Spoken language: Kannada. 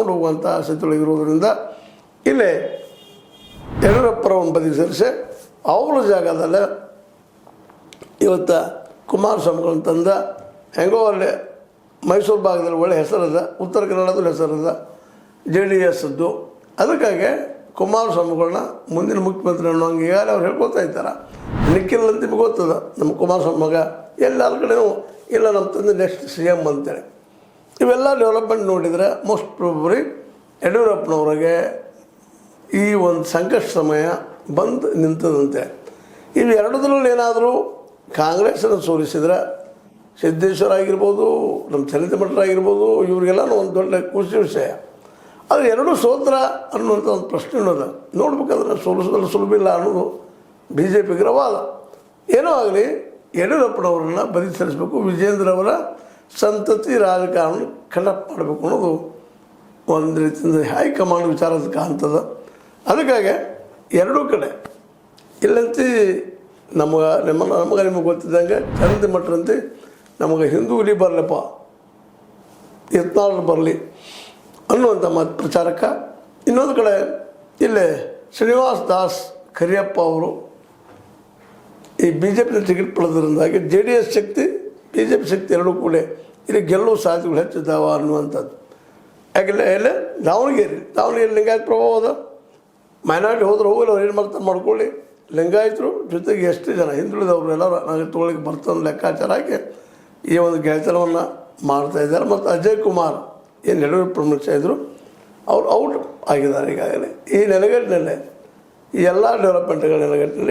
ನಡೆಸ್ಕೊಂಡು ಹೋಗುವಂಥ ಸ್ಥಿತಿಯೊಳಗಿರೋದ್ರಿಂದ ಇಲ್ಲೇ ಯಡಿಯೂರಪ್ಪರವನ್ನು ಬದಿಗೆ ಸೇರಿಸಿ ಅವರ ಜಾಗದಲ್ಲೇ ಇವತ್ತು ಕುಮಾರಸ್ವಾಮಿಗಳನ್ನು ತಂದ ಹೆಂಗೋ ಅಲ್ಲಿ ಮೈಸೂರು ಭಾಗದಲ್ಲಿ ಒಳ್ಳೆ ಹೆಸರದ, ಉತ್ತರ ಕನ್ನಡದಲ್ಲಿ ಹೆಸರದ JDSದ್ದು. ಅದಕ್ಕಾಗಿ ಕುಮಾರಸ್ವಾಮಿಗಳನ್ನ ಮುಂದಿನ ಮುಖ್ಯಮಂತ್ರಿ ಅನ್ನೋಂಗೆ ಈಗಾಗಲೇ ಅವ್ರು ಹೇಳ್ಕೊತಾ ಇದ್ದಾರೆ. ನಿಖಿಲ್ ಅಂತ ನಿಮಗೆ ಗೊತ್ತದ, ನಮ್ಮ ಕುಮಾರಸ್ವಾಮಿ ಮಗ ಎಲ್ಲರ ಕಡೆಯೂ ಇಲ್ಲ ನಮ್ಮ ತಂದೆ ನೆಕ್ಸ್ಟ್ CM ಅಂತೇಳಿ. ಇವೆಲ್ಲ ಡೆವಲಪ್ಮೆಂಟ್ ನೋಡಿದರೆ ಮೋಸ್ಟ್ ಪ್ರಾಬಬ್ಲಿ ಯಡಿಯೂರಪ್ಪನವ್ರಿಗೆ ಈ ಒಂದು ಸಂಕಷ್ಟ ಸಮಯ ಬಂದು ನಿಂತದಂತೆ. ಇವು ಎರಡರಲ್ಲಿ ಏನಾದರೂ ಕಾಂಗ್ರೆಸ್ಸನ್ನು ಸೋಲಿಸಿದ್ರೆ ಸಿದ್ದೇಶ್ವರ ಆಗಿರ್ಬೋದು, ನಮ್ಮ ಚಲಿತ ಮಠರಾಗಿರ್ಬೋದು, ಇವ್ರಿಗೆಲ್ಲನೂ ಒಂದು ದೊಡ್ಡ ಖುಷಿ ವಿಷಯ. ಆದರೆ ಎರಡೂ ಸೋತ್ರ ಅನ್ನುವಂಥ ಒಂದು ಪ್ರಶ್ನೆ ಅನ್ನೋದು ನೋಡ್ಬೇಕಾದ್ರೆ ಸೋಲಿಸೋದ್ರಲ್ಲಿ ಸುಲಭ ಇಲ್ಲ ಅನ್ನೋದು BJPಗೆ ವಾದ. ಏನೋ ಆಗಲಿ ಯಡಿಯೂರಪ್ಪನವ್ರನ್ನ ಬದಿ ಸರಿಸಬೇಕು, ವಿಜೇಂದ್ರ ಅವರ ಸಂತತಿ ರಾಜಕಾರಣ ಕಂಡಕ್ಟ್ ಮಾಡಬೇಕು ಅನ್ನೋದು ಒಂದು ರೀತಿಯಿಂದ ಹೈಕಮಾಂಡ್ ವಿಚಾರದ ಕಾಣ್ತದ. ಅದಕ್ಕಾಗಿ ಎರಡೂ ಕಡೆ ಇಲ್ಲಂತ ನಮಗೆ ನಿಮಗೆ ಗೊತ್ತಿದ್ದಂಗೆ ಚಂದ ಮಠರಂತೆ ನಮಗೆ ಹಿಂದೂ ಹುಲಿ ಬರಲಪ್ಪ, ಯತ್ನಾಳ್ ಬರಲಿ ಅನ್ನುವಂಥ ಮಾತು ಪ್ರಚಾರಕ್ಕೆ. ಇನ್ನೊಂದು ಕಡೆ ಇಲ್ಲೇ ಶ್ರೀನಿವಾಸ್ ದಾಸ್ ಕರಿಯಪ್ಪ ಅವರು ಈ BJP ಟಿಕೆಟ್ ಪಡೆದ್ರಿಂದಾಗಿ JDS ಶಕ್ತಿ BJP ಶಕ್ತಿ ಎರಡೂ ಕೂಡ ಇಲ್ಲಿ ಗೆಲ್ಲುವ ಸಾಧ್ಯತೆಗಳು ಹೆಚ್ಚಿದ್ದಾವ ಅನ್ನುವಂಥದ್ದು. ಯಾಕೆಲ್ಲ ಎಲ್ಲ ದಾವಣಗೆರೆ ಲಿಂಗಾಯತ ಪ್ರಭಾವ ಅದ. ಮೈನಾರಿಟಿ ಹೋದ್ರೆ ಹೋಗಲ್ಲ, ಅವ್ರು ಏನು ಮಾಡ್ತಾರೆ ಮಾಡ್ಕೊಳ್ಳಿ. ಲಿಂಗಾಯತರು ಜೊತೆಗೆ ಎಷ್ಟು ಜನ ಹಿಂದುಳಿದವರು ಎಲ್ಲರೂ ನನಗೆ ತೊಗೊಳಿಗೆ ಬರ್ತದೆ ಲೆಕ್ಕಾಚಾರ ಹಾಕಿ ಈ ಒಂದು ಗೆಳೆತನವನ್ನು ಮಾಡ್ತಾಯಿದ್ದಾರೆ. ಮತ್ತು ಅಜಯ್ ಕುಮಾರ್ ಏನು ಯಡಿಯೂರಪ್ಪ ಇದ್ದರು ಅವರು ಔಟ್ ಆಗಿದ್ದಾರೆ ಈಗಾಗಲೇ. ಈ ನೆಲೆಗಟ್ಟಿನಲ್ಲೇ ಈ ಎಲ್ಲ ಡೆವಲಪ್ಮೆಂಟ್ಗಳ ನೆಲೆಗಟ್ಟಿನಲ್ಲಿ